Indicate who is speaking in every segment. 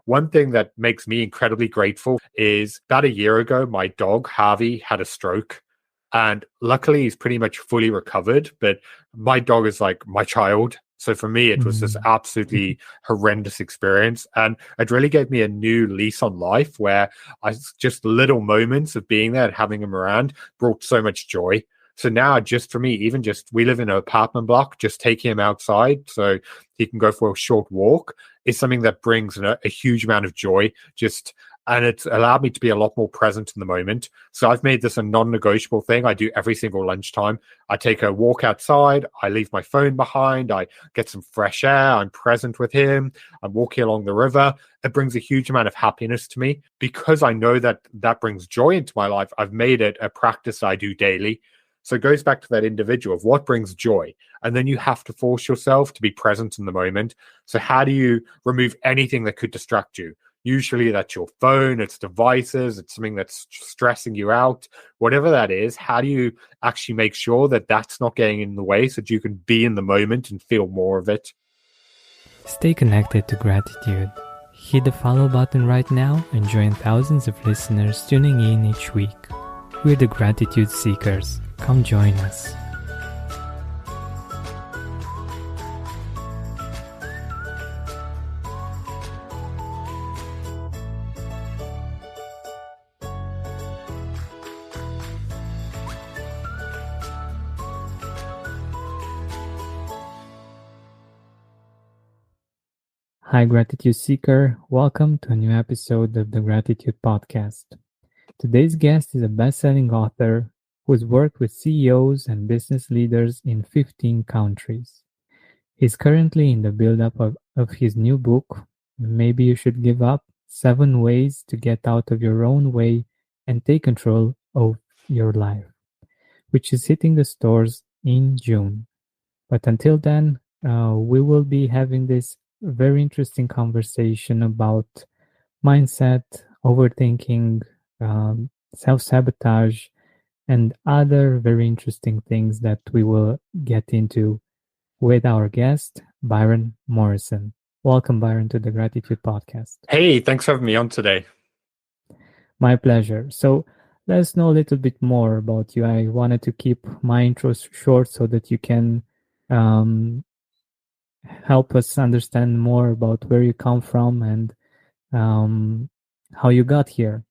Speaker 1: One thing that makes me incredibly grateful is about a year ago, my dog, Harvey, had a stroke. And luckily, he's pretty much fully recovered. But my dog is like my child. So for me, it was this
Speaker 2: Mm.
Speaker 1: absolutely horrendous experience. And it really gave me a new lease on life where just little moments of being there and having him around brought so much joy. So now, just for me, even just we live in an apartment block, just taking him outside so he can go for a short walk is something that brings a huge amount of joy. And it's allowed me to be a lot more present in the moment. So I've made this a non-negotiable thing I do every single lunchtime. I take a walk outside. I leave my phone behind. I get some fresh air. I'm present with him. I'm walking along the river. It brings a huge amount of happiness to me because I know that that brings joy into my life. I've made it a practice I do daily. So it goes back to that individual of what brings joy. And then you have to force yourself to be present in the moment. So how do you remove anything that could distract you? Usually that's your phone, it's devices, it's something that's stressing you out, whatever that is. How do you actually make sure that that's not getting in the way so that you can be in the moment and feel more of it?
Speaker 2: Stay connected to gratitude. Hit the follow button right now and join thousands of listeners tuning in each week. We're the Gratitude Seekers. Come join us. Hi, Gratitude Seeker. Welcome to a new episode of the Gratitude Podcast. Today's guest is a best-selling author who's worked with CEOs and business leaders in 15 countries. He's currently in the build-up of his new book, Maybe You Should Give Up, 7 Ways to Get Out of Your Own Way and Take Control of Your Life, which is hitting the stores in June. But until then, we will be having this very interesting conversation about mindset, overthinking, self-sabotage, and other very interesting things that we will get into with our guest, Byron Morrison. Welcome, Byron, to the Gratitude Podcast.
Speaker 1: Hey, thanks for having me on today.
Speaker 2: My pleasure. So let us know a little bit more about you. I wanted to keep my intro short so that you can help us understand more about where you come from and how you got here.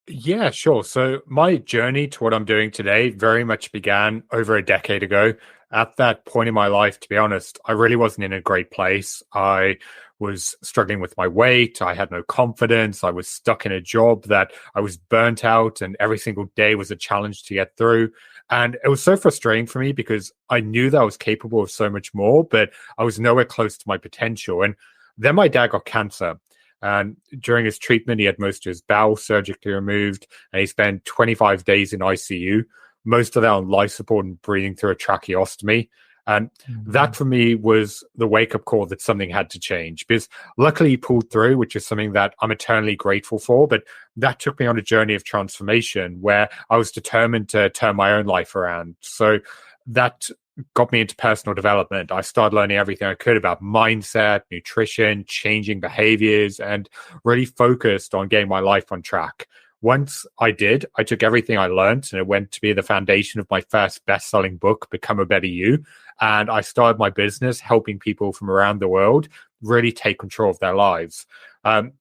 Speaker 1: Yeah, sure. So my journey to what I'm doing today very much began over a decade ago. At that point in my life, to be honest, I really wasn't in a great place. I was struggling with my weight. I had no confidence. I was stuck in a job that I was burnt out, and every single day was a challenge to get through. And it was so frustrating for me because I knew that I was capable of so much more, but I was nowhere close to my potential. And then my dad got cancer. And during his treatment, he had most of his bowel surgically removed, and he spent 25 days in ICU, most of that on life support and breathing through a tracheostomy. And that for me was the wake-up call that something had to change, because luckily he pulled through, which is something that I'm eternally grateful for. But that took me on a journey of transformation where I was determined to turn my own life around. So that got me into personal development. I started learning everything I could about mindset, nutrition, changing behaviors, and really focused on getting my life on track. Once I did, I took everything I learned and it went to be the foundation of my first best-selling book, Become a Better You. And I started my business helping people from around the world really take control of their lives.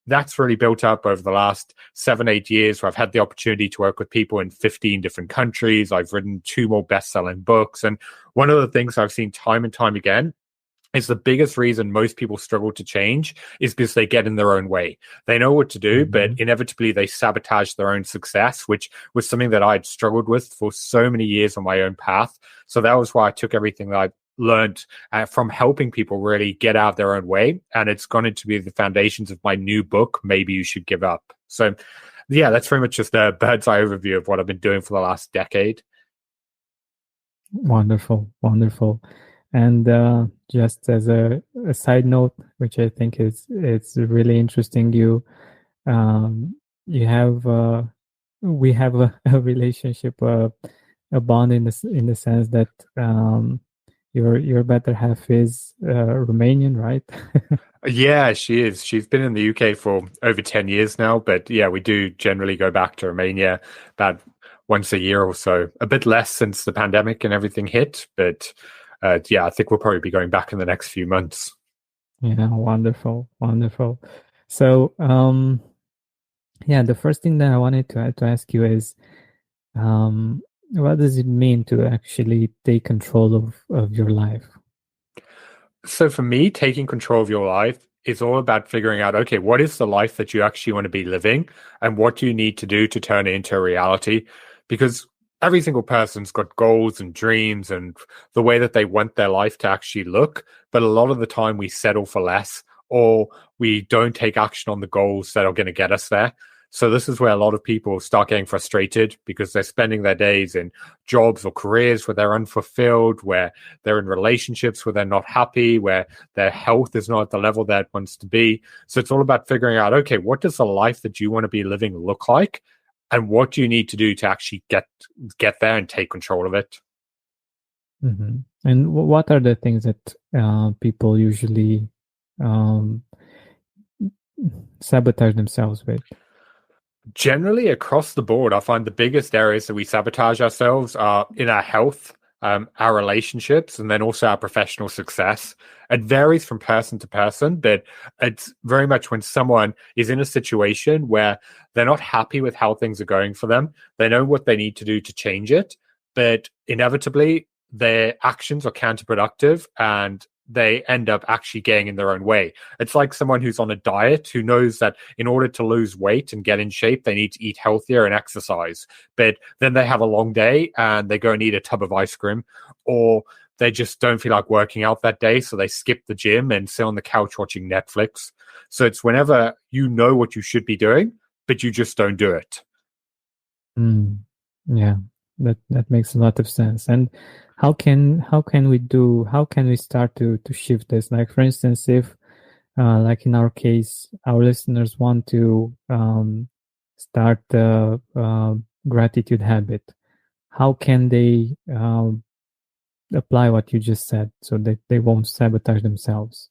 Speaker 1: That's really built up over the last 7-8 years where I've had the opportunity to work with people in 15 different countries. I've written 2 more best-selling books. And one of the things I've seen time and time again is the biggest reason most people struggle to change is because they get in their own way. They know what to do, but inevitably they sabotage their own success, which was something that I'd struggled with for so many years on my own path. So that was why I took everything that I learned from helping people really get out of their own way. And it's gone into be the foundations of my new book, Maybe You Should Give Up. So yeah, that's very much just a bird's eye overview of what I've been doing for the last decade.
Speaker 2: Wonderful, wonderful. And just as a side note, which I think it's really interesting, you have we have a relationship, a bond in the sense that Your better half is Romanian, right?
Speaker 1: Yeah, she is. She's been in the UK for over 10 years now, but yeah, we do generally go back to Romania about once a year or so. A bit less since the pandemic and everything hit, but yeah, I think we'll probably be going back in the next few months.
Speaker 2: Yeah, wonderful, wonderful. So, yeah, the first thing that I wanted to ask you is, um, what does it mean to actually take control of your life?
Speaker 1: So for me, taking control of your life is all about figuring out, okay, what is the life that you actually want to be living and what do you need to do to turn it into a reality? Because every single person's got goals and dreams and the way that they want their life to actually look. But a lot of the time we settle for less or we don't take action on the goals that are going to get us there. So this is where a lot of people start getting frustrated because they're spending their days in jobs or careers where they're unfulfilled, where they're in relationships where they're not happy, where their health is not at the level that it wants to be. So it's all about figuring out, okay, what does the life that you want to be living look like? And what do you need to do to actually get there and take control of it?
Speaker 2: Hmm. And what are the things that people usually um, sabotage themselves with?
Speaker 1: Generally, across the board, I find the biggest areas that we sabotage ourselves are in our health, our relationships, and then also our professional success. It varies from person to person, but it's very much when someone is in a situation where they're not happy with how things are going for them. They know what they need to do to change it, but inevitably their actions are counterproductive and they end up actually getting in their own way. It's like someone who's on a diet who knows that in order to lose weight and get in shape, they need to eat healthier and exercise. But then they have a long day and they go and eat a tub of ice cream, or they just don't feel like working out that day. So they skip the gym and sit on the couch watching Netflix. So it's whenever you know what you should be doing, but you just don't do it.
Speaker 2: Mm, yeah, that makes a lot of sense. And how can we start to shift this? Like for instance, if like in our case, our listeners want to start the gratitude habit, how can they apply what you just said so that they won't sabotage themselves?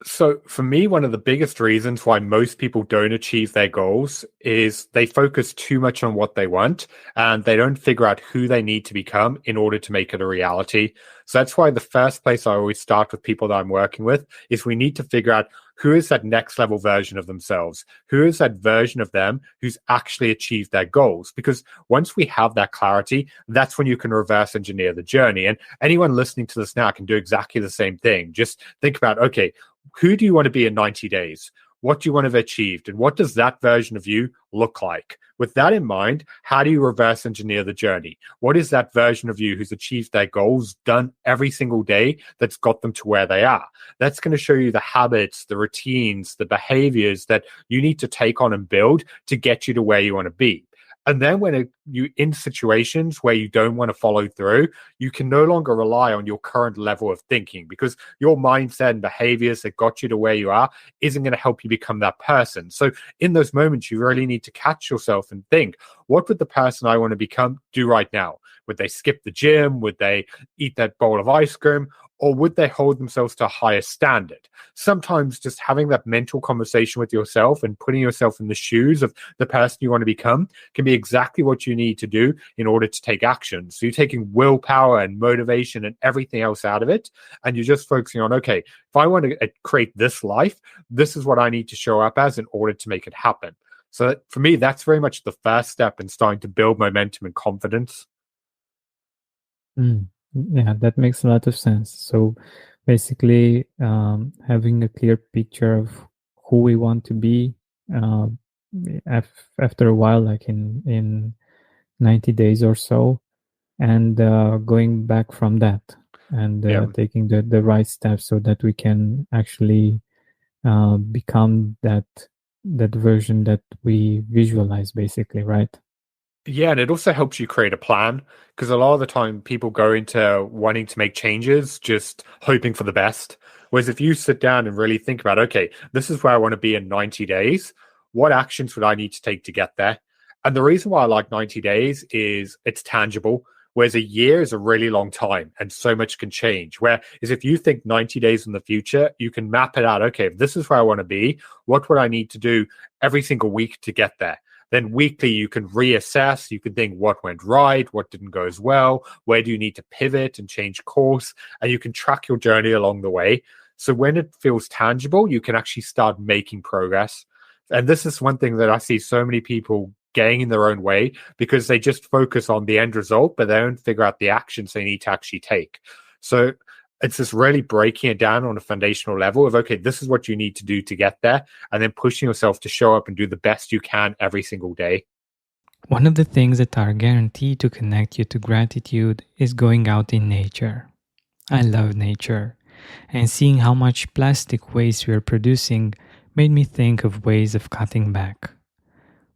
Speaker 1: So, for me, one of the biggest reasons why most people don't achieve their goals is they focus too much on what they want and they don't figure out who they need to become in order to make it a reality. So, that's why the first place I always start with people that I'm working with is we need to figure out who is that next level version of themselves? Who is that version of them who's actually achieved their goals? Because once we have that clarity, that's when you can reverse engineer the journey. And anyone listening to this now can do exactly the same thing. Just think about, okay, who do you want to be in 90 days? What do you want to have achieved? And what does that version of you look like? With that in mind, how do you reverse engineer the journey? What is that version of you who's achieved their goals, done every single day that's got them to where they are? That's going to show you the habits, the routines, the behaviors that you need to take on and build to get you to where you want to be. And then when you in situations where you don't want to follow through, you can no longer rely on your current level of thinking because your mindset and behaviors that got you to where you are isn't going to help you become that person. So in those moments, you really need to catch yourself and think, what would the person I want to become do right now? Would they skip the gym? Would they eat that bowl of ice cream? Or would they hold themselves to a higher standard? Sometimes just having that mental conversation with yourself and putting yourself in the shoes of the person you want to become can be exactly what you need to do in order to take action. So you're taking willpower and motivation and everything else out of it. And you're just focusing on, okay, if I want to create this life, this is what I need to show up as in order to make it happen. So for me, that's very much the first step in starting to build momentum and confidence.
Speaker 2: Mm, yeah, that makes a lot of sense. So basically, having a clear picture of who we want to be uh, after a while, like in 90 days or so, and going back from that and
Speaker 1: Yeah.
Speaker 2: taking the right steps so that we can actually become that version that we visualize, basically, right?
Speaker 1: Yeah, and it also helps you create a plan because a lot of the time people go into wanting to make changes just hoping for the best. Whereas if you sit down and really think about, okay, this is where I want to be in 90 days, what actions would I need to take to get there? And the reason why I like 90 days is it's tangible. Whereas a year is a really long time and so much can change. Whereas if you think 90 days in the future, you can map it out. Okay, if this is where I want to be, what would I need to do every single week to get there? Then weekly, you can reassess. You can think what went right, what didn't go as well, where do you need to pivot and change course, and you can track your journey along the way. So when it feels tangible, you can actually start making progress. And this is one thing that I see so many people getting in their own way because they just focus on the end result, but they don't figure out the actions they need to actually take. So it's just really breaking it down on a foundational level of, okay, this is what you need to do to get there, and then pushing yourself to show up and do the best you can every single day.
Speaker 2: One of the things that are guaranteed to connect you to gratitude is going out in nature. I love nature, and seeing how much plastic waste we are producing made me think of ways of cutting back.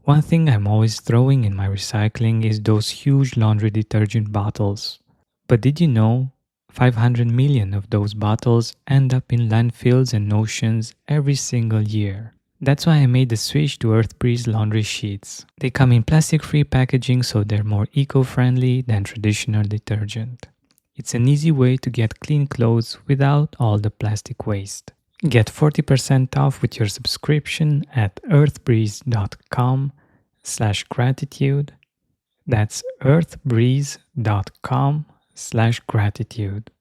Speaker 2: One thing I'm always throwing in my recycling is those huge laundry detergent bottles. But did you know 500 million of those bottles end up in landfills and oceans every single year? That's why I made the switch to Earthbreeze laundry sheets. They come in plastic-free packaging, so they're more eco-friendly than traditional detergent. It's an easy way to get clean clothes without all the plastic waste. Get 40% off with your subscription at earthbreeze.com/gratitude. That's earthbreeze.com/gratitude.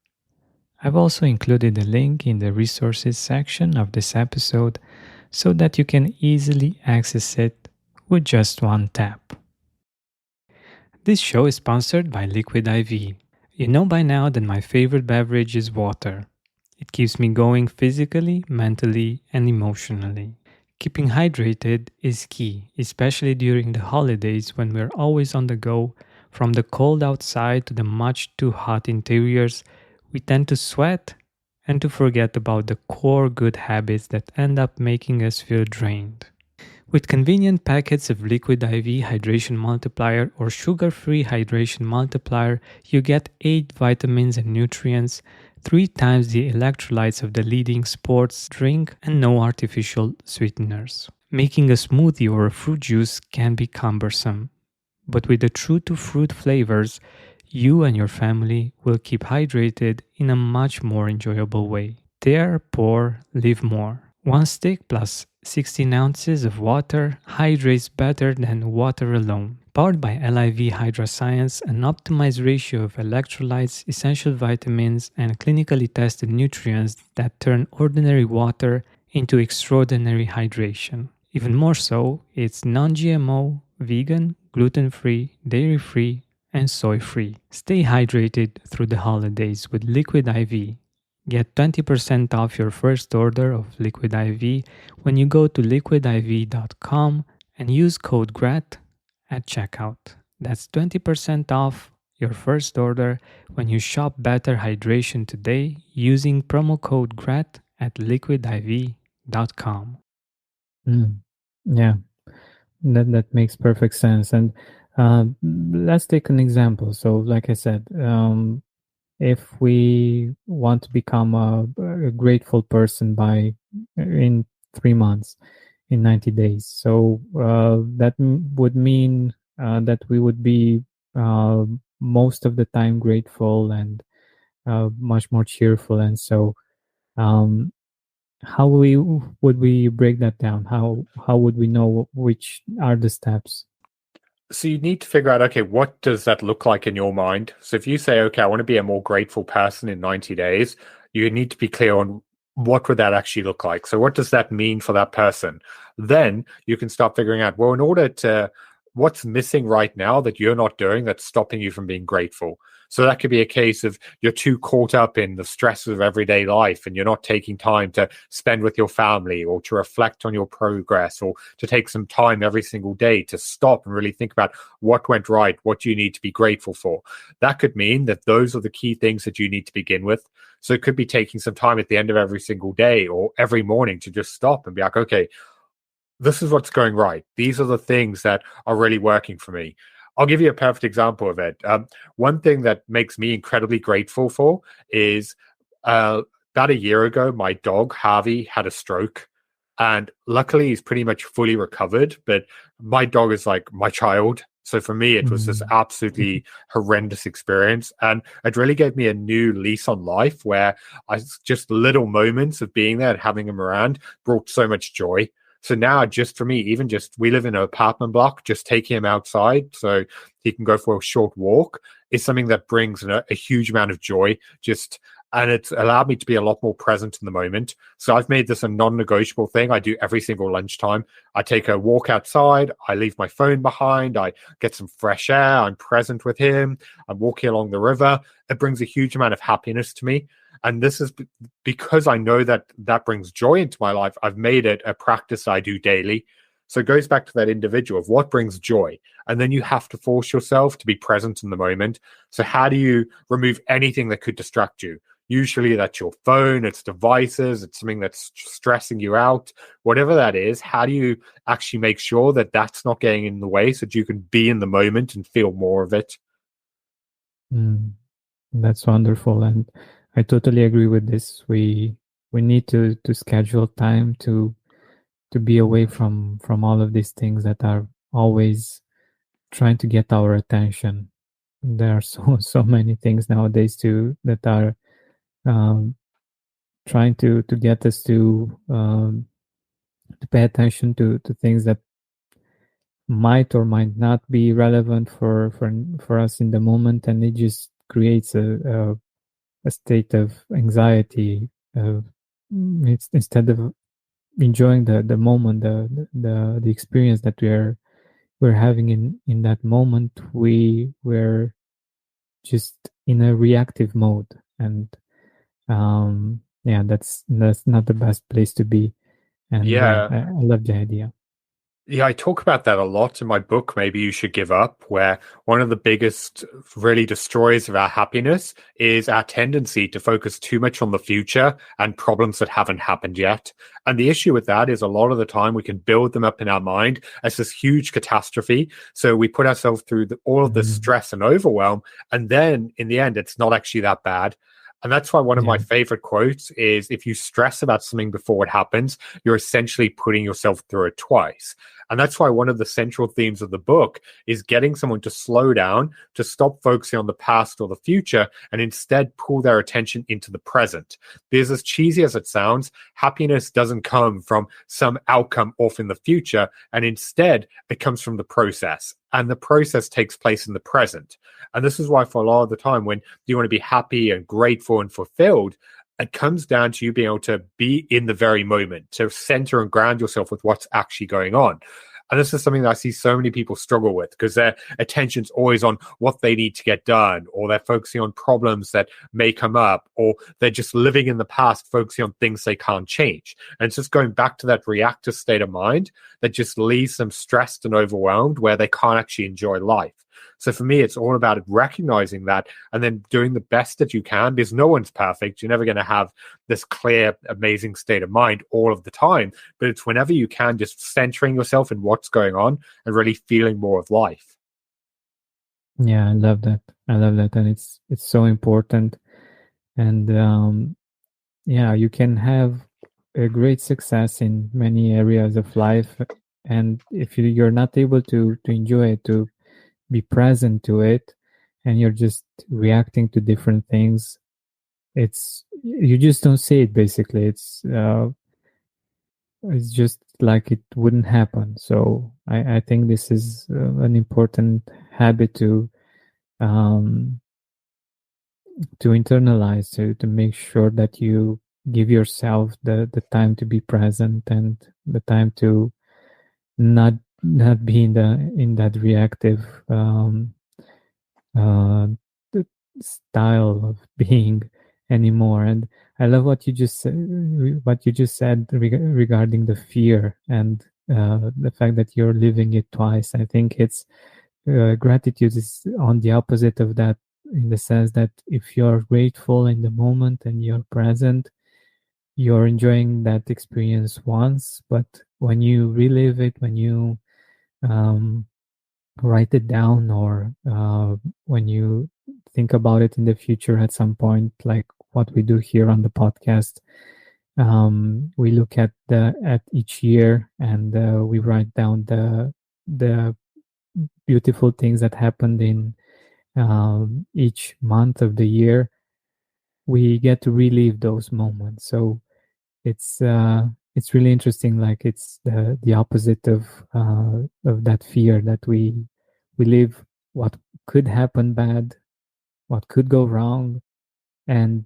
Speaker 2: I've also included a link in the resources section of this episode so that you can easily access it with just one tap. This show is sponsored by Liquid IV. You know by now that my favorite beverage is water. It keeps me going physically, mentally, and emotionally. Keeping hydrated is key, especially during the holidays when we're always on the go. From the cold outside to the much too hot interiors, we tend to sweat and to forget about the core good habits that end up making us feel drained. With convenient packets of Liquid IV Hydration Multiplier or Sugar-Free Hydration Multiplier, you get 8 vitamins and nutrients, 3 times the electrolytes of the leading sports drink, and no artificial sweeteners. Making a smoothie or a fruit juice can be cumbersome, but with the true-to-fruit flavors, you and your family will keep hydrated in a much more enjoyable way. Dare, pour, live more. One stick plus 16 ounces of water hydrates better than water alone. Powered by LIV Hydra Science, an optimized ratio of electrolytes, essential vitamins, and clinically tested nutrients that turn ordinary water into extraordinary hydration. Even more so, it's non-GMO, vegan, gluten-free, dairy-free, and soy-free. Stay hydrated through the holidays with Liquid IV. Get 20% off your first order of Liquid IV when you go to liquidiv.com and use code GRAT at checkout. That's 20% off your first order when you shop Better Hydration today using promo code GRAT at liquidiv.com.
Speaker 3: Yeah, that makes perfect sense. And let's take an example. So, like I said, if we want to become a grateful person by in 3 months, in 90 days, so that would mean that we would be most of the time grateful and much more cheerful. And so how would we break that down? How would we know which are the steps?
Speaker 1: So you need to figure out, okay, what does that look like in your mind? So if you say, okay, I want to be a more grateful person in 90 days, you need to be clear on what would that actually look like. So what does that mean for that person? Then you can start figuring out, well, in order to, what's missing right now that you're not doing that's stopping you from being grateful? So that could be a case of you're too caught up in the stresses of everyday life and you're not taking time to spend with your family or to reflect on your progress or to take some time every single day to stop and really think about what went right, what you need to be grateful for. That could mean that those are the key things that you need to begin with. So it could be taking some time at the end of every single day or every morning to just stop and be like, okay, this is what's going right. These are the things that are really working for me. I'll give you a perfect example of it. One thing that makes me incredibly grateful for is about a year ago, my dog, Harvey, had a stroke. And luckily, he's pretty much fully recovered. But my dog is like my child. So for me, it was this absolutely horrendous experience. And it really gave me a new lease on life where just little moments of being there and having him around brought so much joy. So now, just for me, even just we live in an apartment block, just taking him outside so he can go for a short walk is something that brings a huge amount of joy. And it's allowed me to be a lot more present in the moment. So I've made this a non-negotiable thing I do every single lunchtime. I take a walk outside. I leave my phone behind. I get some fresh air. I'm present with him. I'm walking along the river. It brings a huge amount of happiness to me. And this is because I know that that brings joy into my life. I've made it a practice I do daily. So it goes back to that individual of what brings joy. And then you have to force yourself to be present in the moment. So how do you remove anything that could distract you? Usually that's your phone, it's devices, it's something that's stressing you out, whatever that is. How do you actually make sure that that's not getting in the way so that you can be in the moment and feel more of it?
Speaker 3: That's wonderful. And I totally agree with this. We need to schedule time to be away from all of these things that are always trying to get our attention. There are so many things nowadays too that are trying to get us to pay attention to things that might or might not be relevant for us in the moment, and it just creates a state of anxiety. It's instead of enjoying the moment, the experience that we're having in that moment, we're just in a reactive mode, and yeah, that's not the best place to be. And yeah, I love the idea.
Speaker 1: Yeah, I talk about that a lot in my book, Maybe You Should Give Up, where one of the biggest really destroyers of our happiness is our tendency to focus too much on the future and problems that haven't happened yet. And the issue with that is a lot of the time we can build them up in our mind as this huge catastrophe. So we put ourselves through all of this stress and overwhelm. And then in the end, it's not actually that bad. And that's why one of my favorite quotes is, if you stress about something before it happens, you're essentially putting yourself through it twice. And that's why one of the central themes of the book is getting someone to slow down, to stop focusing on the past or the future, and instead pull their attention into the present. Because as cheesy as it sounds, happiness doesn't come from some outcome off in the future, and instead it comes from the process. And the process takes place in the present. And this is why for a lot of the time when you want to be happy and grateful and fulfilled, it comes down to you being able to be in the very moment, to center and ground yourself with what's actually going on. And this is something that I see so many people struggle with, because their attention's always on what they need to get done, or they're focusing on problems that may come up, or they're just living in the past, focusing on things they can't change. And it's just going back to that reactive state of mind that just leaves them stressed and overwhelmed, where they can't actually enjoy life. So for me, it's all about recognizing that and then doing the best that you can, because no one's perfect. You're never going to have this clear, amazing state of mind all of the time. But it's whenever you can, just centering yourself in what's going on and really feeling more of life.
Speaker 3: Yeah, I love that. And it's so important. And yeah, you can have a great success in many areas of life. And if you're not able to enjoy it, to be present to it, and you're just reacting to different things, you just don't see it. Basically, it's just like it wouldn't happen. So I think this is an important habit to internalize, to make sure that you give yourself the time to be present, and the time to not be in that reactive style of being anymore. And I love what you just said regarding the fear and the fact that you're living it twice. I think it's gratitude is on the opposite of that, in the sense that if you're grateful in the moment and you're present, you're enjoying that experience once, but when you relive it, when you write it down, or when you think about it in the future at some point, like what we do here on the podcast, we look at each year, and we write down the beautiful things that happened in each month of the year, we get to relive those moments. So it's it's really interesting. Like it's the opposite of that fear that we live what could happen bad, what could go wrong, and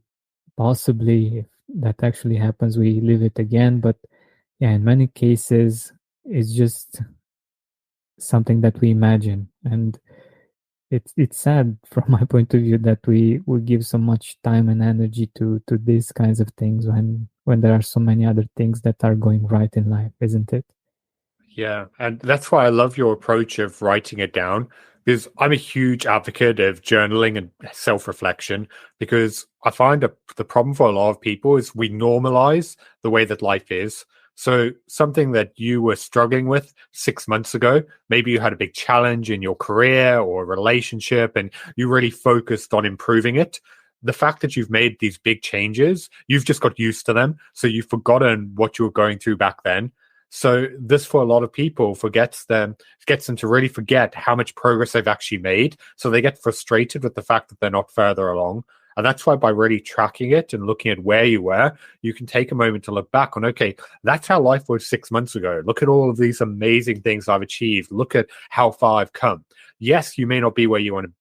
Speaker 3: possibly if that actually happens, we live it again. But yeah, in many cases, it's just something that we imagine, and it's sad from my point of view that we give so much time and energy to these kinds of things when there are so many other things that are going right in life, isn't it?
Speaker 1: Yeah, and that's why I love your approach of writing it down, because I'm a huge advocate of journaling and self-reflection, because I find the problem for a lot of people is we normalize the way that life is. So something that you were struggling with 6 months ago, maybe you had a big challenge in your career or relationship and you really focused on improving it. The fact that you've made these big changes, you've just got used to them. So you've forgotten what you were going through back then. So this for a lot of people gets them to really forget how much progress they've actually made. So they get frustrated with the fact that they're not further along. And that's why by really tracking it and looking at where you were, you can take a moment to look back on, okay, that's how life was 6 months ago. Look at all of these amazing things I've achieved. Look at how far I've come. Yes, you may not be where you want to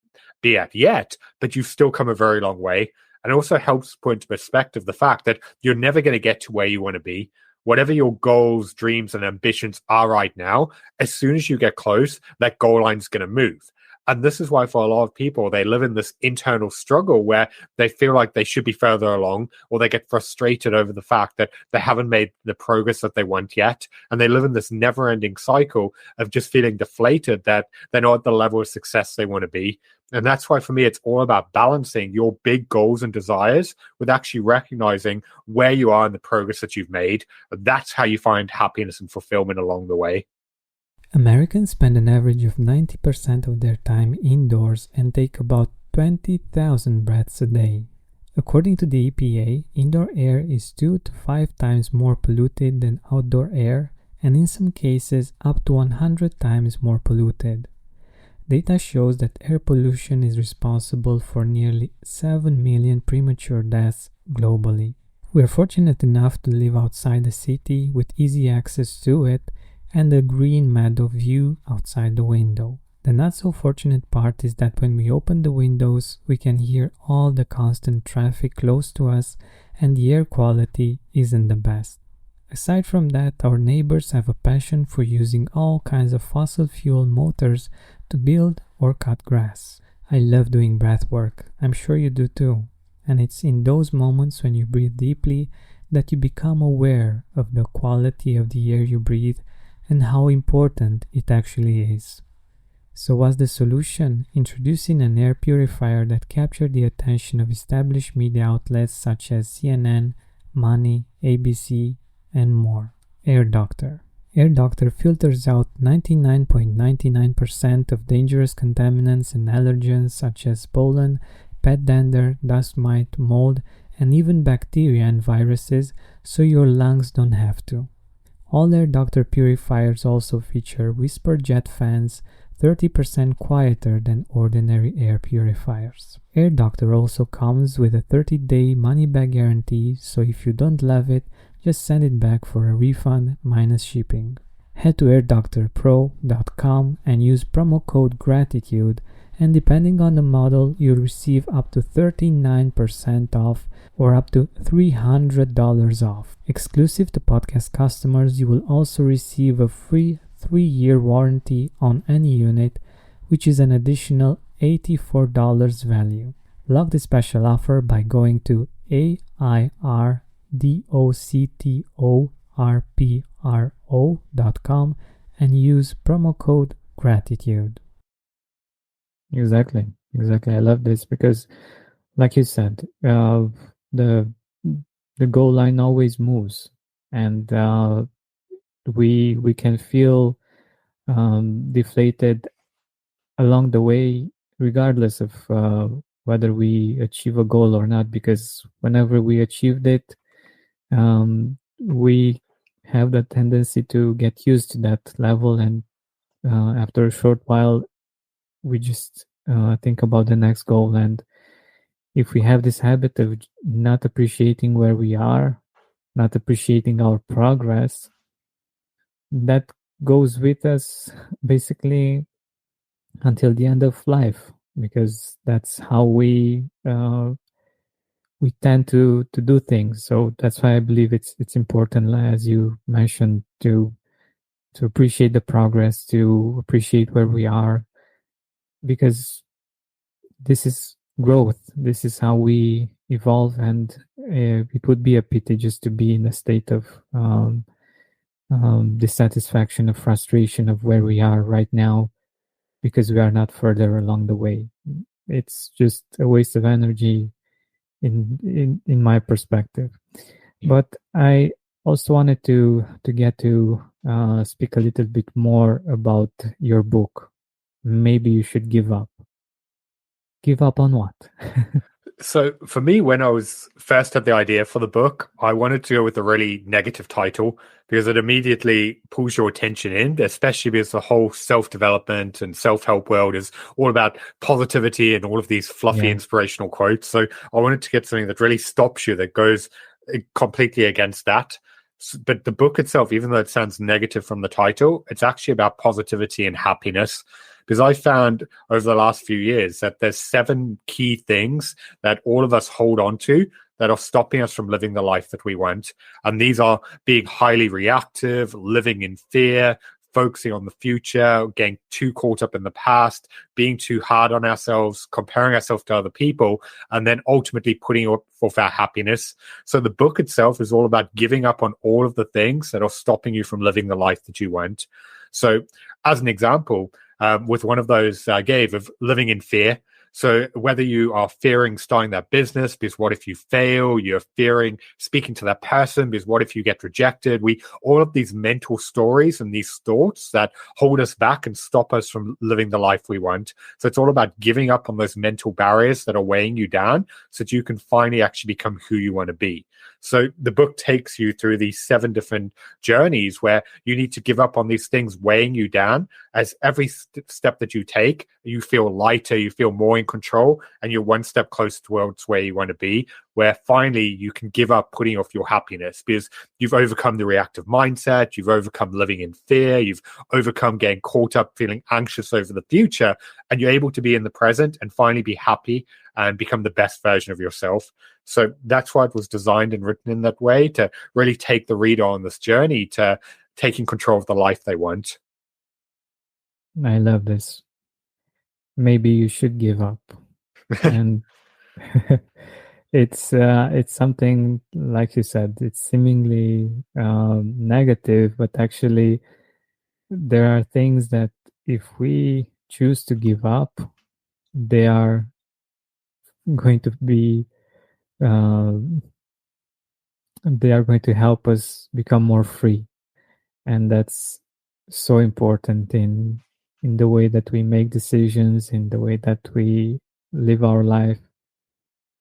Speaker 1: be at yet, but you've still come a very long way. And it also helps put into perspective the fact that you're never going to get to where you want to be. Whatever your goals, dreams, and ambitions are right now, as soon as you get close, that goal line is going to move. And this is why, for a lot of people, they live in this internal struggle where they feel like they should be further along, or they get frustrated over the fact that they haven't made the progress that they want yet. And they live in this never ending cycle of just feeling deflated that they're not at the level of success they want to be. And that's why, for me, it's all about balancing your big goals and desires with actually recognizing where you are in the progress that you've made. That's how you find happiness and fulfillment along the way.
Speaker 2: Americans spend an average of 90% of their time indoors and take about 20,000 breaths a day. According to the EPA, indoor air is 2 to 5 times more polluted than outdoor air, and in some cases up to 100 times more polluted. Data shows that air pollution is responsible for nearly 7 million premature deaths globally. We are fortunate enough to live outside the city with easy access to it and a green meadow view outside the window. The not so fortunate part is that when we open the windows, we can hear all the constant traffic close to us and the air quality isn't the best. Aside from that, our neighbors have a passion for using all kinds of fossil fuel motors to build or cut grass. I love doing breath work. I'm sure you do too. And it's in those moments when you breathe deeply that you become aware of the quality of the air you breathe and how important it actually is. So what's the solution? Introducing an air purifier that captured the attention of established media outlets such as CNN, Money, ABC, and more. Air Doctor. Air Doctor filters out 99.99% of dangerous contaminants and allergens such as pollen, pet dander, dust mite, mold, and even bacteria and viruses, so your lungs don't have to. All Air Doctor purifiers also feature whisper jet fans, 30% quieter than ordinary air purifiers. Air Doctor also comes with a 30-day money-back guarantee, so if you don't love it, just send it back for a refund minus shipping. Head to airdoctorpro.com and use promo code GRATITUDE, and depending on the model, you'll receive up to 39% off or up to $300 off. Exclusive to podcast customers, you will also receive a free 3-year warranty on any unit, which is an additional $84 value. Lock the special offer by going to airdoctorpro.com and use promo code GRATITUDE.
Speaker 3: Exactly. I love this because, like you said, the goal line always moves, and we can feel deflated along the way, regardless of whether we achieve a goal or not. Because whenever we achieved it, we have the tendency to get used to that level, and after a short while, we just think about the next goal. And if we have this habit of not appreciating where we are, not appreciating our progress, that goes with us basically until the end of life, because that's how we tend to do things. So that's why I believe it's important, as you mentioned, to appreciate the progress, to appreciate where we are, because this is growth. This is how we evolve, and it would be a pity just to be in a state of dissatisfaction, of frustration of where we are right now, because we are not further along the way. It's just a waste of energy in my perspective. But I also wanted to get to speak a little bit more about your book. Maybe you should give up. Give up on what?
Speaker 1: So for me, when I was first had the idea for the book, I wanted to go with a really negative title because it immediately pulls your attention in, especially because the whole self-development and self-help world is all about positivity and all of these fluffy inspirational quotes. So I wanted to get something that really stops you, that goes completely against that. But the book itself, even though it sounds negative from the title, it's actually about positivity and happiness. Because I found over the last few years that there's 7 key things that all of us hold on to that are stopping us from living the life that we want. And these are being highly reactive, living in fear, focusing on the future, getting too caught up in the past, being too hard on ourselves, comparing ourselves to other people, and then ultimately putting forth our happiness. So the book itself is all about giving up on all of the things that are stopping you from living the life that you want. So as an example, with one of those I gave of living in fear. So whether you are fearing starting that business because what if you fail, you're fearing speaking to that person because what if you get rejected, all of these mental stories and these thoughts that hold us back and stop us from living the life we want. So it's all about giving up on those mental barriers that are weighing you down so that you can finally actually become who you want to be. So the book takes you through these 7 different journeys where you need to give up on these things weighing you down. As every step that you take, you feel lighter, you feel more in control, and you're one step closer towards where you want to be, where finally you can give up putting off your happiness because you've overcome the reactive mindset, you've overcome living in fear, you've overcome getting caught up feeling anxious over the future, and you're able to be in the present and finally be happy and become the best version of yourself. So that's why it was designed and written in that way, to really take the reader on this journey to taking control of the life they want.
Speaker 3: I love this. Maybe you should give up. And it's something, like you said, it's seemingly negative, but actually there are things that if we choose to give up, they are going to be they are going to help us become more free. And that's so important in the way that we make decisions, in the way that we live our life.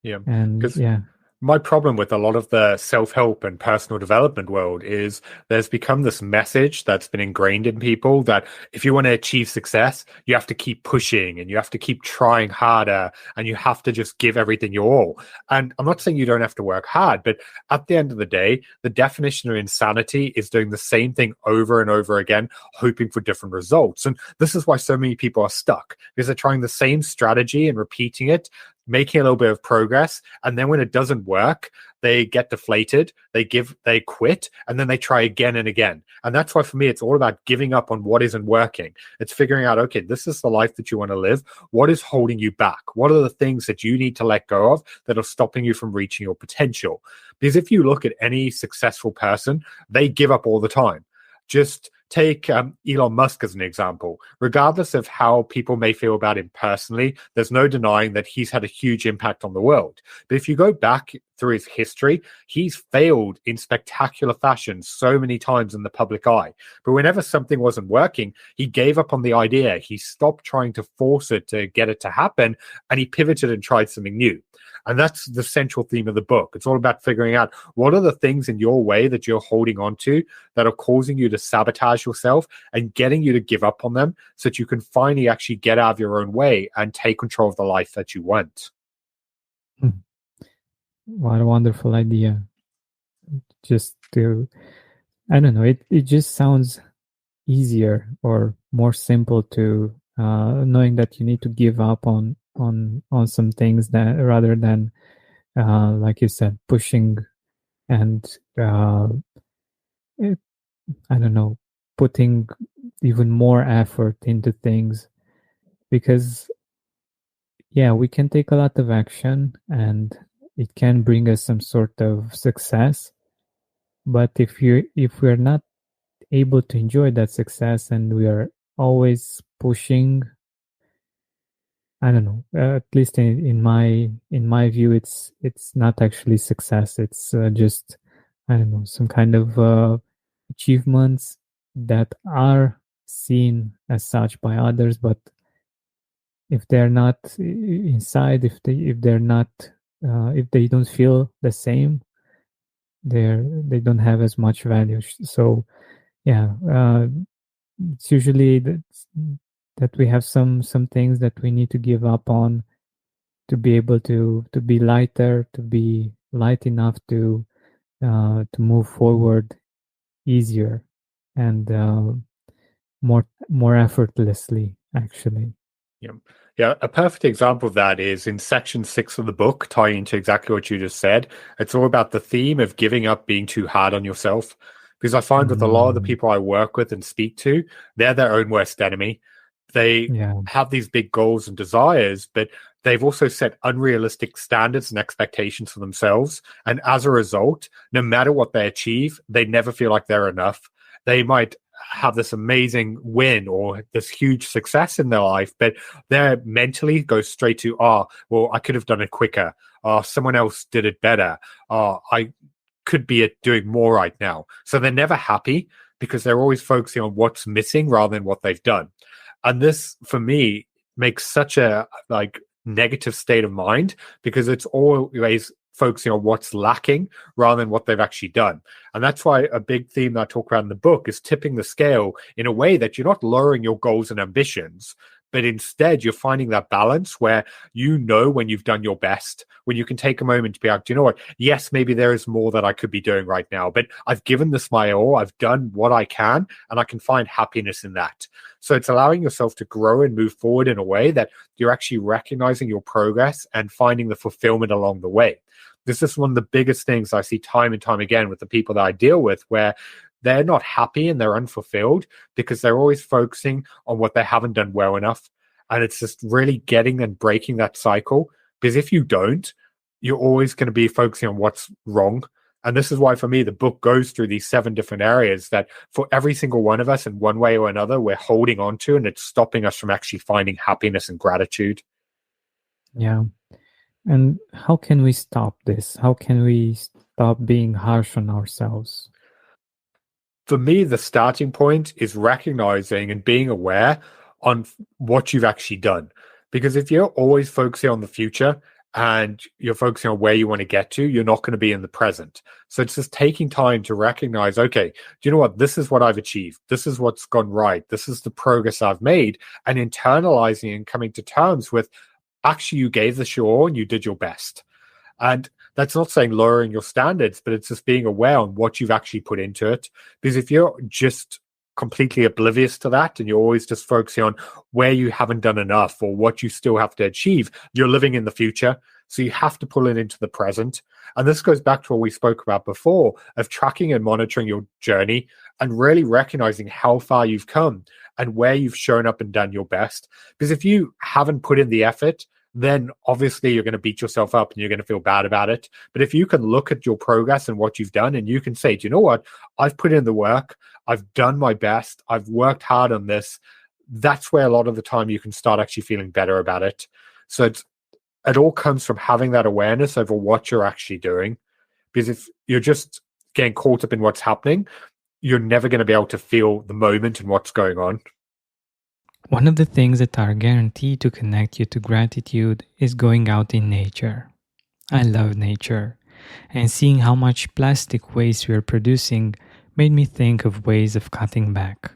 Speaker 1: Yeah.
Speaker 3: And yeah.
Speaker 1: My problem with a lot of the self-help and personal development world is there's become this message that's been ingrained in people that if you want to achieve success, you have to keep pushing and you have to keep trying harder and you have to just give everything your all. And I'm not saying you don't have to work hard, but at the end of the day, the definition of insanity is doing the same thing over and over again, hoping for different results. And this is why so many people are stuck, because they're trying the same strategy and repeating it, making a little bit of progress, and then when it doesn't work, they get deflated, they quit, and then they try again and again. And that's why for me it's all about giving up on what isn't working. It's figuring out, okay, this is the life that you want to live. What is holding you back? What are the things that you need to let go of that are stopping you from reaching your potential? Because if you look at any successful person, they give up all the time. Just take Elon Musk as an example. Regardless of how people may feel about him personally, there's no denying that he's had a huge impact on the world. But if you go back through his history, he's failed in spectacular fashion so many times in the public eye. But whenever something wasn't working, he gave up on the idea. He stopped trying to force it to get it to happen, and he pivoted and tried something new. And that's the central theme of the book. It's all about figuring out what are the things in your way that you're holding on to that are causing you to sabotage yourself and getting you to give up on them so that you can finally actually get out of your own way and take control of the life that you want.
Speaker 3: What a wonderful idea. Just to, I don't know, it just sounds easier or more simple to knowing that you need to give up on some things that rather than like you said, pushing and I don't know, putting even more effort into things, because yeah, we can take a lot of action and it can bring us some sort of success, but if we're not able to enjoy that success and we are always pushing, I don't know, at least in my view, it's not actually success. It's just, I don't know, some kind of achievements that are seen as such by others, but if they're not inside, if they're not, if they don't feel the same, they don't have as much value. So yeah, it's usually that we have some things that we need to give up on to be able to be lighter, to be light enough to move forward easier and more effortlessly, actually.
Speaker 1: Yeah. Yeah. A perfect example of that is in section 6 of the book, tying into exactly what you just said. It's all about the theme of giving up being too hard on yourself. Because I find with a lot of the people I work with and speak to, they're their own worst enemy. They have these big goals and desires, but they've also set unrealistic standards and expectations for themselves. And as a result, no matter what they achieve, they never feel like they're enough. They might have this amazing win or this huge success in their life, but their mentally goes straight to, oh, well, I could have done it quicker. Oh, someone else did it better. Oh, I could be doing more right now. So they're never happy because they're always focusing on what's missing rather than what they've done. And this, for me, makes such a negative state of mind because it's always focusing on what's lacking rather than what they've actually done. And that's why a big theme that I talk about in the book is tipping the scale in a way that you're not lowering your goals and ambitions, but instead you're finding that balance where you know when you've done your best, when you can take a moment to be like, do you know what? Yes, maybe there is more that I could be doing right now, but I've given this my all. I've done what I can, and I can find happiness in that. So it's allowing yourself to grow and move forward in a way that you're actually recognizing your progress and finding the fulfillment along the way. This is one of the biggest things I see time and time again with the people that I deal with, where they're not happy and they're unfulfilled because they're always focusing on what they haven't done well enough. And it's just really getting and breaking that cycle. Because if you don't, you're always going to be focusing on what's wrong. And this is why, for me, the book goes through these 7 different areas that for every single one of us in one way or another, we're holding on to, and it's stopping us from actually finding happiness and gratitude.
Speaker 3: Yeah. And how can we stop this? How can we stop being harsh on ourselves?
Speaker 1: For me, the starting point is recognizing and being aware on what you've actually done. Because if you're always focusing on the future and you're focusing on where you want to get to, you're not going to be in the present. So it's just taking time to recognize, okay, do you know what? This is what I've achieved. This is what's gone right. This is the progress I've made, and internalizing and coming to terms with actually you gave this your all and you did your best. And that's not saying lowering your standards, but it's just being aware on what you've actually put into it. Because if you're just completely oblivious to that and you're always just focusing on where you haven't done enough or what you still have to achieve, you're living in the future. So you have to pull it into the present. And this goes back to what we spoke about before of tracking and monitoring your journey and really recognizing how far you've come and where you've shown up and done your best. Because if you haven't put in the effort, then obviously you're going to beat yourself up and you're going to feel bad about it. But if you can look at your progress and what you've done and you can say, do you know what? I've put in the work. I've done my best. I've worked hard on this. That's where a lot of the time you can start actually feeling better about it. So it all comes from having that awareness over what you're actually doing. Because if you're just getting caught up in what's happening, you're never going to be able to feel the moment and what's going on.
Speaker 3: One of the things that are guaranteed to connect you to gratitude is going out in nature. I love nature, and seeing how much plastic waste we are producing made me think of ways of cutting back.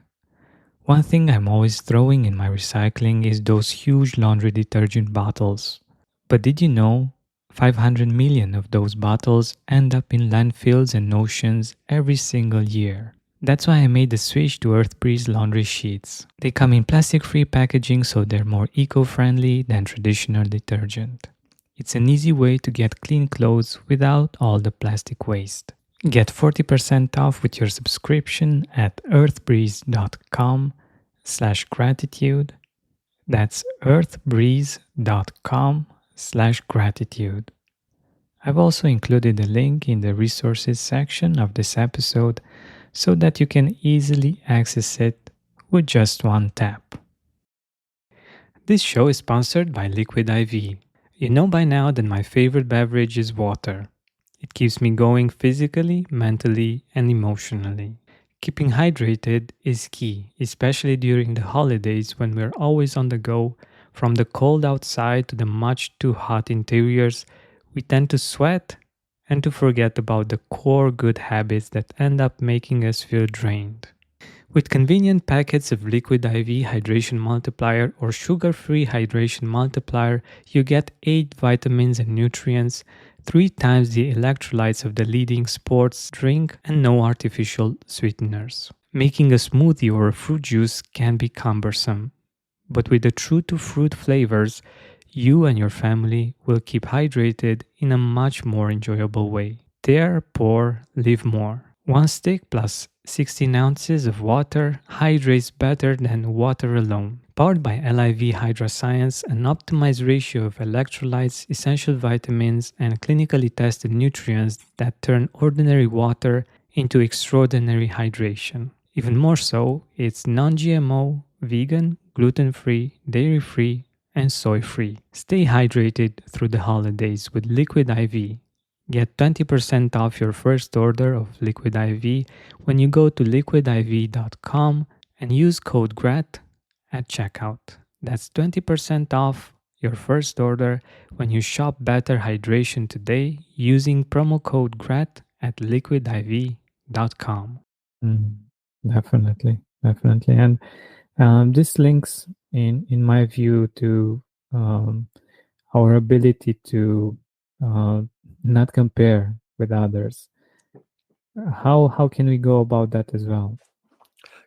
Speaker 3: One thing I'm always throwing in my recycling is those huge laundry detergent bottles. But did you know 500 million of those bottles end up in landfills and oceans every single year? That's why I made the switch to Earthbreeze laundry sheets. They come in plastic-free packaging, so they're more eco-friendly than traditional detergent. It's an easy way to get clean clothes without all the plastic waste. Get 40% off with your subscription at earthbreeze.com/gratitude. That's earthbreeze.com/gratitude. I've also included a link in the resources section of this episode so that you can easily access it with just one tap. This show is sponsored by Liquid IV. You know by now that my favorite beverage is water. It keeps me going physically, mentally, and emotionally. Keeping hydrated is key, especially during the holidays when we're always on the go. From the cold outside to the much too hot interiors, we tend to sweat and to forget about the core good habits that end up making us feel drained. With convenient packets of Liquid IV Hydration Multiplier or Sugar-Free Hydration Multiplier, you get 8 vitamins and nutrients, 3 times the electrolytes of the leading sports drink, and no artificial sweeteners. Making a smoothie or a fruit juice can be cumbersome, but with the true-to-fruit flavors, you and your family will keep hydrated in a much more enjoyable way. Dare, pour, live more. One stick plus 16 ounces of water hydrates better than water alone. Powered by LIV Hydra Science, an optimized ratio of electrolytes, essential vitamins, and clinically tested nutrients that turn ordinary water into extraordinary hydration. Even more so, it's non-GMO, vegan, gluten-free, dairy-free, and soy-free. Stay hydrated through the holidays with Liquid IV. Get 20% off your first order of Liquid IV when you go to liquidiv.com and use code GRAT at checkout. That's 20% off your first order when you shop Better Hydration today using promo code GRAT at liquidiv.com.
Speaker 2: Definitely, definitely. And this links, in my view, to our ability to not compare with others. How can we go about that as well?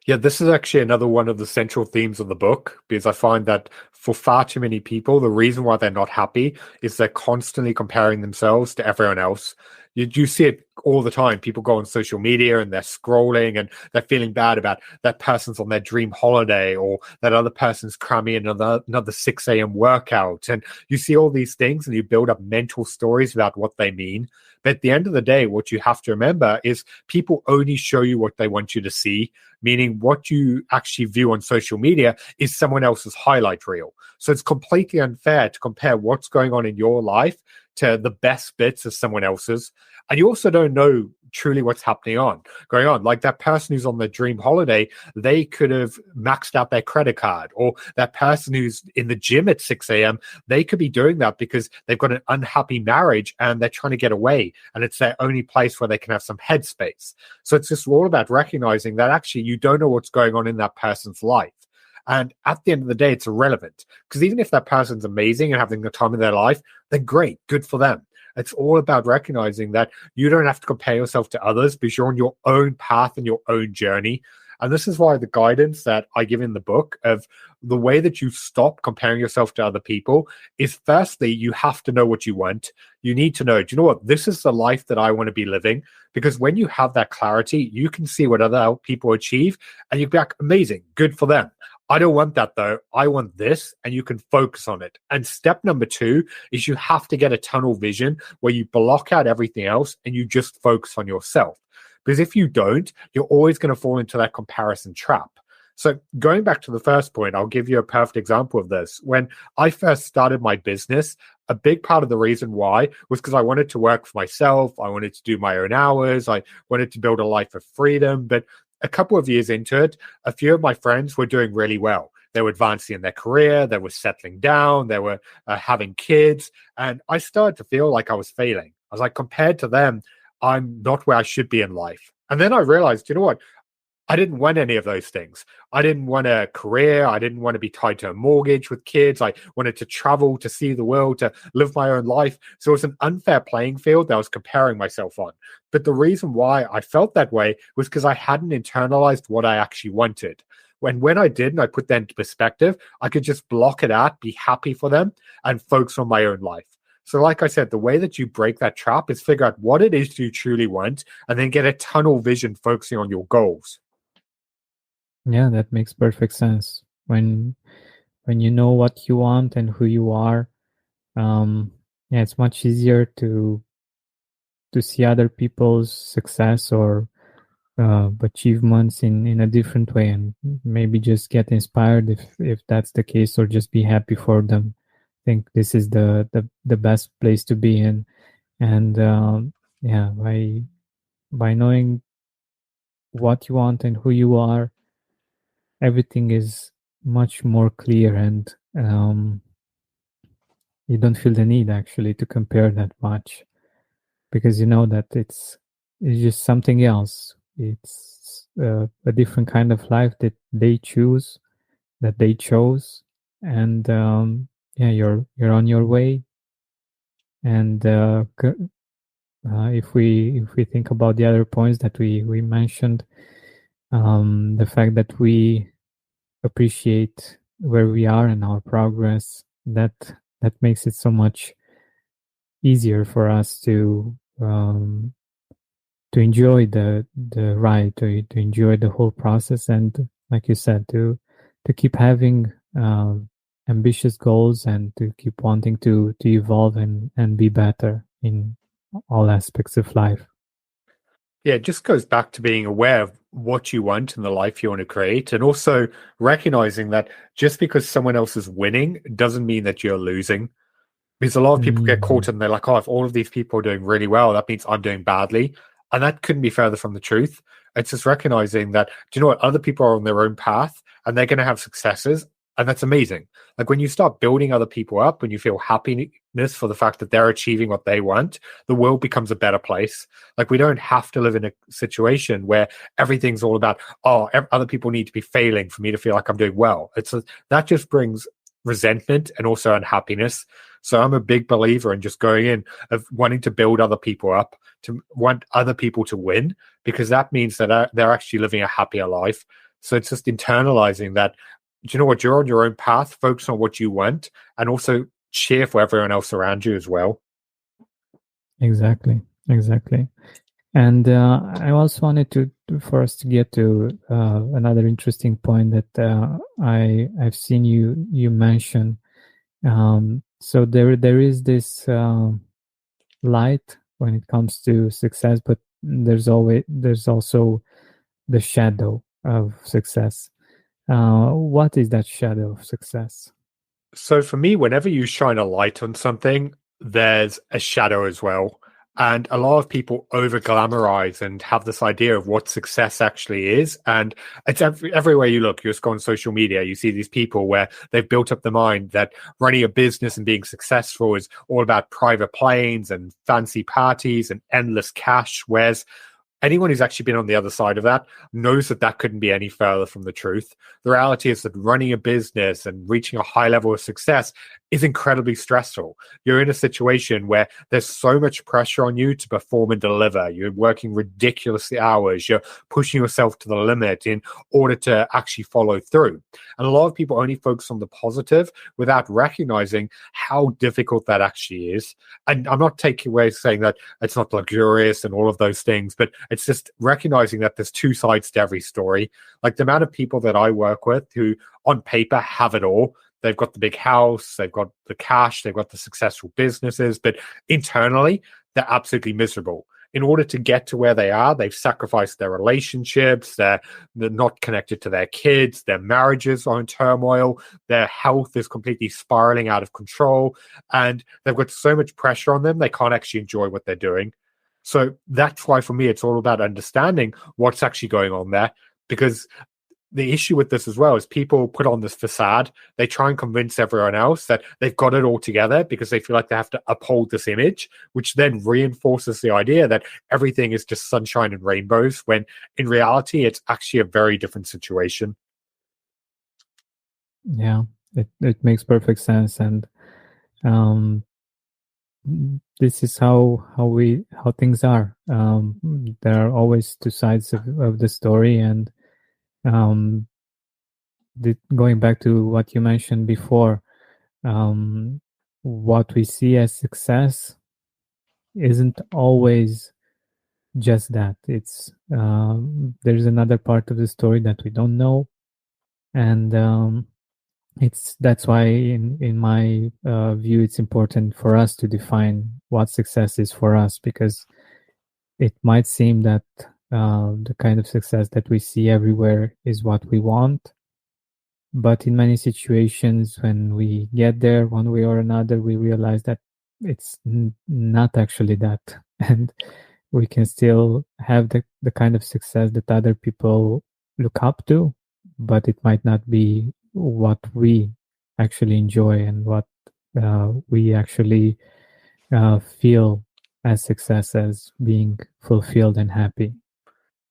Speaker 1: Yeah, this is actually another one of the central themes of the book, because I find that for far too many people, the reason why they're not happy is they're constantly comparing themselves to everyone else. You see it all the time. People go on social media and they're scrolling and they're feeling bad about that person's on their dream holiday, or that other person's cramming another 6 a.m. workout. And you see all these things and you build up mental stories about what they mean. But at the end of the day, what you have to remember is people only show you what they want you to see, meaning what you actually view on social media is someone else's highlight reel. So it's completely unfair to compare what's going on in your life to the best bits of someone else's. And you also don't know truly what's going on. Like that person who's on their dream holiday, they could have maxed out their credit card, or that person who's in the gym at 6 a.m., they could be doing that because they've got an unhappy marriage and they're trying to get away. And it's their only place where they can have some headspace. So it's just all about recognizing that actually you don't know what's going on in that person's life. And at the end of the day, it's irrelevant, because even if that person's amazing and having the time of their life, they're great, good for them. It's all about recognizing that you don't have to compare yourself to others because you're on your own path and your own journey. And this is why the guidance that I give in the book of the way that you stop comparing yourself to other people is, firstly, you have to know what you want. You need to know, do you know what? This is the life that I want to be living. Because when you have that clarity, you can see what other people achieve and you'll be like, amazing, good for them. I don't want that though. I want this, and you can focus on it. And step number 2 is you have to get a tunnel vision where you block out everything else and you just focus on yourself. Because if you don't, you're always going to fall into that comparison trap. So going back to the first point, I'll give you a perfect example of this. When I first started my business, a big part of the reason why was because I wanted to work for myself. I wanted to do my own hours. I wanted to build a life of freedom. But a couple of years into it, a few of my friends were doing really well. They were advancing in their career, they were settling down, they were having kids. And I started to feel like I was failing. I was like, compared to them, I'm not where I should be in life. And then I realized, you know what? I didn't want any of those things. I didn't want a career. I didn't want to be tied to a mortgage with kids. I wanted to travel, to see the world, to live my own life. So it was an unfair playing field that I was comparing myself on. But the reason why I felt that way was because I hadn't internalized what I actually wanted. When I did and I put that into perspective, I could just block it out, be happy for them, and focus on my own life. So, like I said, the way that you break that trap is figure out what it is you truly want and then get a tunnel vision focusing on your goals.
Speaker 3: Yeah, that makes perfect sense. When you know what you want and who you are, yeah, it's much easier to see other people's success or achievements in a different way, and maybe just get inspired if that's the case, or just be happy for them. I think this is the best place to be in. And yeah, by knowing what you want and who you are, everything is much more clear, and you don't feel the need actually to compare that much, because you know that it's just something else. It's a different kind of life that they choose, that they chose, and yeah, you're on your way. And if we think about the other points that we mentioned, the fact that we appreciate where we are and our progress, that makes it so much easier for us to enjoy the ride, to enjoy the whole process, and like you said, to keep having ambitious goals, and to keep wanting to evolve and be better in all aspects of life.
Speaker 1: Yeah, it just goes back to being aware of what you want and the life you want to create, and also recognizing that just because someone else is winning doesn't mean that you're losing. Because a lot of people get caught in, they're like, oh, if all of these people are doing really well, that means I'm doing badly. And that couldn't be further from the truth. It's just recognizing that, do you know what? Other people are on their own path and they're going to have successes. And that's amazing. Like when you start building other people up, when you feel happiness for the fact that they're achieving what they want, the world becomes a better place. Like we don't have to live in a situation where everything's all about, oh, other people need to be failing for me to feel like I'm doing well. That just brings resentment and also unhappiness. So I'm a big believer in just going in of wanting to build other people up, to want other people to win, because that means that they're actually living a happier life. So it's just internalizing that, do you know what, you're on your own path, focus on what you want, and also cheer for everyone else around you as well.
Speaker 3: Exactly. And I also wanted for us to get to another interesting point that I've seen you mention. So there is this light when it comes to success, but there's also the shadow of success. What is that shadow of success?
Speaker 1: So for me, whenever you shine a light on something, there's a shadow as well. And a lot of people over glamorize and have this idea of what success actually is. And it's everywhere you look. You just go on social media, you see these people where they've built up the mind that running a business and being successful is all about private planes and fancy parties and endless cash. Whereas anyone who's actually been on the other side of that knows that that couldn't be any further from the truth. The reality is that running a business and reaching a high level of success is incredibly stressful. You're in a situation where there's so much pressure on you to perform and deliver. You're working ridiculous hours. You're pushing yourself to the limit in order to actually follow through. And a lot of people only focus on the positive without recognizing how difficult that actually is. And I'm not taking away saying that it's not luxurious and all of those things, but it's just recognizing that there's two sides to every story. Like the amount of people that I work with who on paper have it all. They've got the big house, they've got the cash, they've got the successful businesses, but internally, they're absolutely miserable. In order to get to where they are, they've sacrificed their relationships, they're not connected to their kids, their marriages are in turmoil, their health is completely spiraling out of control, and they've got so much pressure on them, they can't actually enjoy what they're doing. So that's why, for me, it's all about understanding what's actually going on there, because the issue with this as well is people put on this facade. They try and convince everyone else that they've got it all together because they feel like they have to uphold this image, which then reinforces the idea that everything is just sunshine and rainbows, when in reality, it's actually a very different situation.
Speaker 3: Yeah, it makes perfect sense. And this is how things are. There are always two sides of the story, and going back to what you mentioned before, what we see as success isn't always just that. It's there's another part of the story that we don't know, and that's why in my view, it's important for us to define what success is for us, because it might seem that the kind of success that we see everywhere is what we want. But in many situations, when we get there one way or another, we realize that it's not actually that. And we can still have the kind of success that other people look up to, but it might not be what we actually enjoy and what we actually feel as success, as being fulfilled and happy.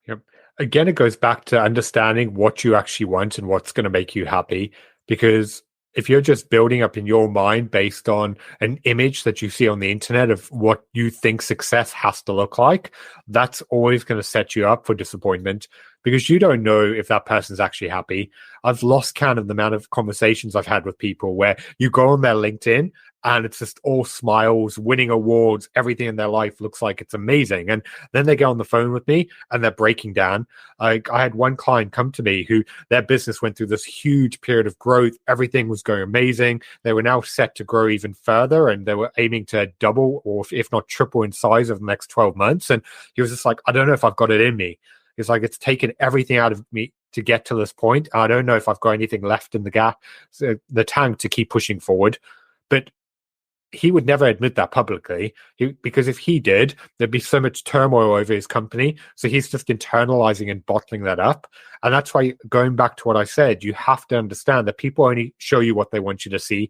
Speaker 1: Yep. Again, it goes back to understanding what you actually want and what's going to make you happy. Because if you're just building up in your mind based on an image that you see on the internet of what you think success has to look like, that's always going to set you up for disappointment, because you don't know if that person's actually happy. I've lost count of the amount of conversations I've had with people where you go on their LinkedIn and it's just all smiles, winning awards, everything in their life looks like it's amazing. And then they get on the phone with me and they're breaking down. I had one client come to me who their business went through this huge period of growth. Everything was going amazing. They were now set to grow even further, and they were aiming to double or if not triple in size over the next 12 months. And he was just like, I don't know if I've got it in me. It's like, it's taken everything out of me to get to this point. I don't know if I've got anything left in the tank to keep pushing forward. But he would never admit that publicly, because if he did, there'd be so much turmoil over his company. So he's just internalizing and bottling that up. And that's why, going back to what I said, you have to understand that people only show you what they want you to see.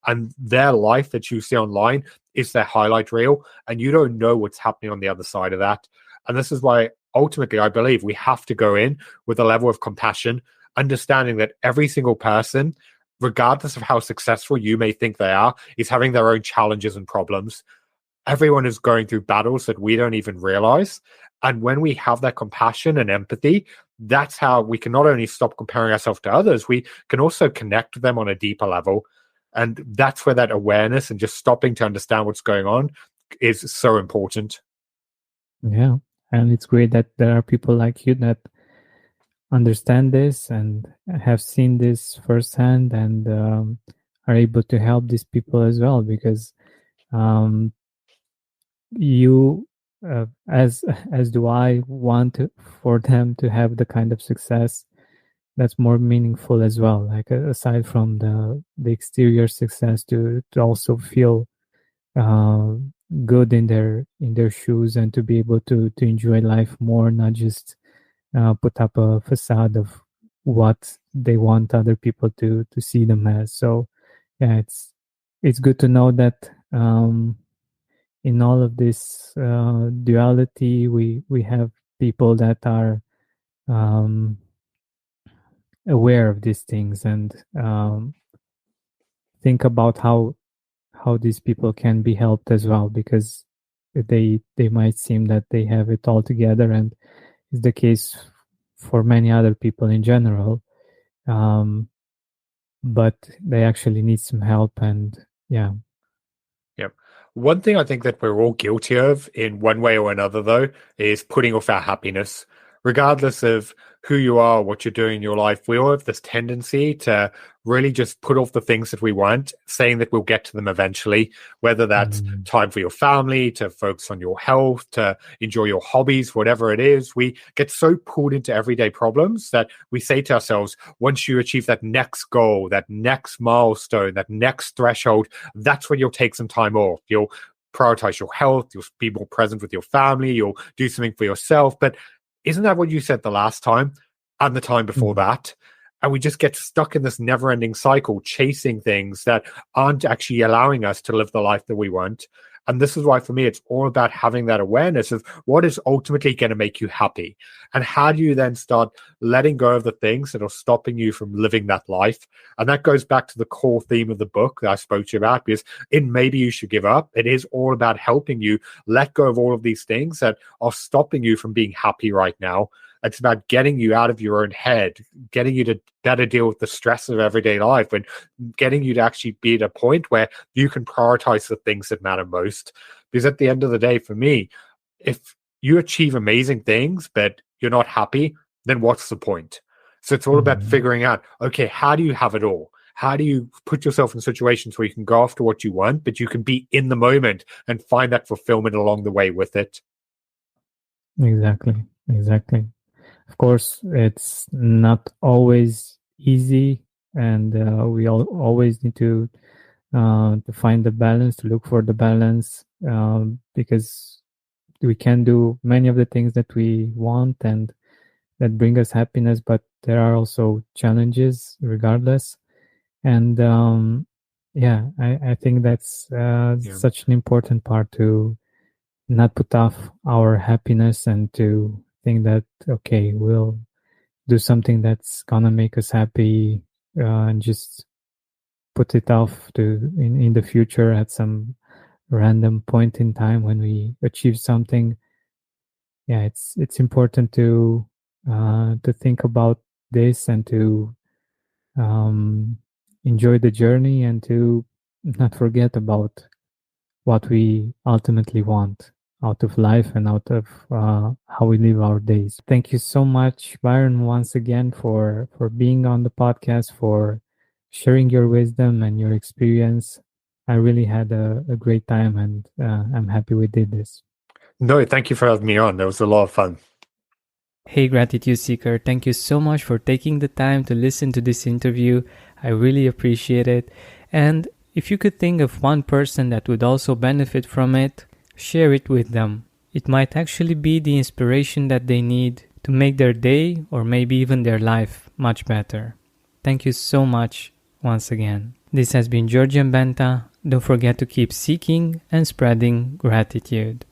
Speaker 1: And their life that you see online is their highlight reel. And you don't know what's happening on the other side of that. And this is why, ultimately, I believe we have to go in with a level of compassion, understanding that every single person, regardless of how successful you may think they are, is having their own challenges and problems. Everyone is going through battles that we don't even realize. And when we have that compassion and empathy, that's how we can not only stop comparing ourselves to others, we can also connect with them on a deeper level. And that's where that awareness and just stopping to understand what's going on is so important.
Speaker 3: Yeah. And it's great that there are people like you that understand this and have seen this firsthand, and are able to help these people as well, because you as do I want for them to have the kind of success that's more meaningful as well, like aside from the exterior success, to also feel good in their shoes, and to be able to enjoy life more, not just put up a facade of what they want other people to see them as. So yeah, it's good to know that in all of this duality, we have people that are aware of these things, and think about how these people can be helped as well, because they might seem that they have it all together, and it's the case for many other people in general, but they actually need some help. And yeah.
Speaker 1: Yep. One thing I think that we're all guilty of in one way or another, though, is putting off our happiness. Regardless of who you are, what you're doing in your life, we all have this tendency to really just put off the things that we want, saying that we'll get to them eventually, whether that's time for your family, to focus on your health, to enjoy your hobbies, whatever it is. We get so pulled into everyday problems that we say to ourselves, once you achieve that next goal, that next milestone, that next threshold, that's when you'll take some time off. You'll prioritize your health, you'll be more present with your family, you'll do something for yourself. But isn't that what you said the last time? and the time before that. And we just get stuck in this never ending cycle, chasing things that aren't actually allowing us to live the life that we want. And this is why, for me, it's all about having that awareness of what is ultimately going to make you happy. And how do you then start letting go of the things that are stopping you from living that life? And that goes back to the core theme of the book that I spoke to you about, because in Maybe You Should Give Up, it is all about helping you let go of all of these things that are stopping you from being happy right now. It's about getting you out of your own head, getting you to better deal with the stress of everyday life, and getting you to actually be at a point where you can prioritize the things that matter most. Because at the end of the day, for me, if you achieve amazing things, but you're not happy, then what's the point? So it's all about figuring out, okay, how do you have it all? How do you put yourself in situations where you can go after what you want, but you can be in the moment and find that fulfillment along the way with it?
Speaker 3: Exactly. Of course, it's not always easy, and we always need to find the balance, to look for the balance, because we can do many of the things that we want and that bring us happiness, but there are also challenges regardless. And I think that's such an important part, to not put off our happiness and to think that, okay, we'll do something that's gonna make us happy, and just put it off to in the future at some random point in time when we achieve something. Yeah, it's important to think about this, and to enjoy the journey, and to not forget about what we ultimately want out of life and out of how we live our days. Thank you so much, Byron, once again for being on the podcast, for sharing your wisdom and your experience. I really had a great time, and I'm happy we did this.
Speaker 1: No, thank you for having me on. That was a lot of fun.
Speaker 2: Hey, Gratitude Seeker, thank you so much for taking the time to listen to this interview. I really appreciate it. And if you could think of one person that would also benefit from it, share it with them. It might actually be the inspiration that they need to make their day, or maybe even their life, much better. Thank you so much once again. This has been Georgian Benta. Don't forget to keep seeking and spreading gratitude.